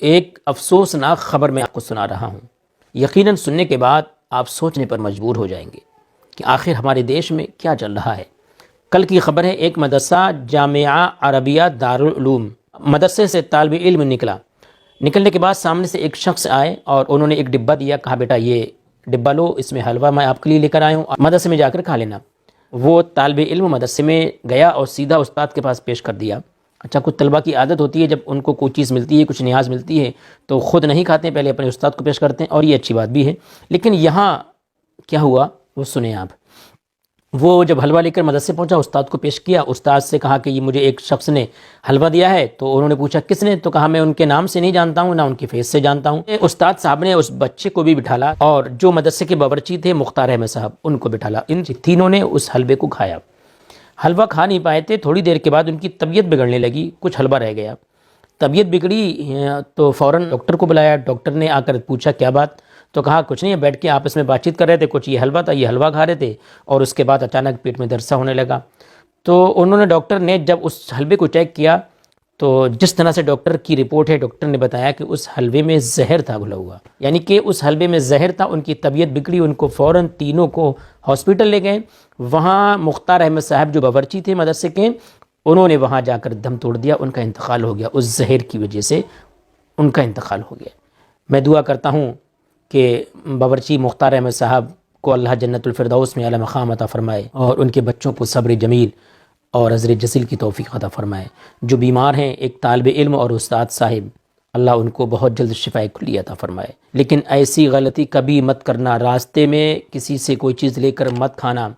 ایک افسوسناک خبر میں آپ کو سنا رہا ہوں۔ یقیناً سننے کے بعد آپ سوچنے پر مجبور ہو جائیں گے کہ آخر ہمارے دیش میں کیا چل رہا ہے۔ کل کی خبر ہے، ایک مدرسہ جامعہ عربیہ دارالعلوم مدرسے سے طالب علم نکلنے کے بعد سامنے سے ایک شخص آئے اور انہوں نے ایک ڈبہ دیا، کہا بیٹا یہ ڈبہ لو، اس میں حلوہ میں آپ کے لیے لے کر آیا ہوں، مدرسے میں جا کر کھا لینا۔ وہ طالب علم مدرسے میں گیا اور سیدھا استاد کے پاس پیش کر دیا۔ اچھا، کچھ طلبہ کی عادت ہوتی ہے جب ان کو کوئی چیز ملتی ہے، کچھ نیاز ملتی ہے تو خود نہیں کھاتے ہیں، پہلے اپنے استاد کو پیش کرتے ہیں، اور یہ اچھی بات بھی ہے۔ لیکن یہاں کیا ہوا وہ سنیں آپ۔ وہ جب حلوہ لے کر مدرسے پہنچا، استاد کو پیش کیا، استاد سے کہا کہ یہ مجھے ایک شخص نے حلوہ دیا ہے، تو انہوں نے پوچھا کس نے، تو کہا میں ان کے نام سے نہیں جانتا ہوں، نہ ان کی فیس سے جانتا ہوں۔ استاد صاحب نے اس بچے کو بھی بٹھالا اور جو مدرسے کے باورچی تھے مختار احمد صاحب، ان کو بٹھالا۔ ان تینوں نے اس حلوے کو کھایا۔ حلوہ کھا نہیں پائے تھے، تھوڑی دیر کے بعد ان کی طبیعت بگڑنے لگی، کچھ حلوہ رہ گیا۔ طبیعت بگڑی تو فوراً ڈاکٹر کو بلایا، ڈاکٹر نے آ کر پوچھا کیا بات، تو کہا کچھ نہیں، بیٹھ کے آپس میں بات چیت کر رہے تھے، کچھ یہ حلوہ تھا، یہ حلوہ کھا رہے تھے، اور اس کے بعد اچانک پیٹ میں درد سا ہونے لگا۔ تو انہوں نے ڈاکٹر نے جب اس حلوے کو چیک کیا تو جس طرح سے ڈاکٹر کی رپورٹ ہے، ڈاکٹر نے بتایا کہ اس حلوے میں زہر تھا گھلا ہوا، یعنی کہ اس حلوے میں زہر تھا۔ ان کی طبیعت بگڑی، ان کو فوراً تینوں کو ہاسپٹل لے گئے۔ وہاں مختار احمد صاحب جو باورچی تھے مدرسے کے، انہوں نے وہاں جا کر دم توڑ دیا، ان کا انتقال ہو گیا، اس زہر کی وجہ سے ان کا انتقال ہو گیا۔ میں دعا کرتا ہوں کہ باورچی مختار احمد صاحب کو اللہ جنت الفردوس میں اعلیٰ مقام عطا فرمائے، اور ان کے بچوں کو صبر جمیل اور عذر جزیل کی توفیق عطا فرمائے۔ جو بیمار ہیں، ایک طالب علم اور استاد صاحب، اللہ ان کو بہت جلد شفاء کلی عطا فرمائے۔ لیکن ایسی غلطی کبھی مت کرنا، راستے میں کسی سے کوئی چیز لے کر مت کھانا،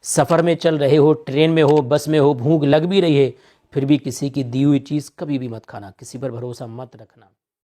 سفر میں چل رہے ہو، ٹرین میں ہو، بس میں ہو، بھوک لگ بھی رہی ہے، پھر بھی کسی کی دی ہوئی چیز کبھی بھی مت کھانا، کسی پر بھروسہ مت رکھنا۔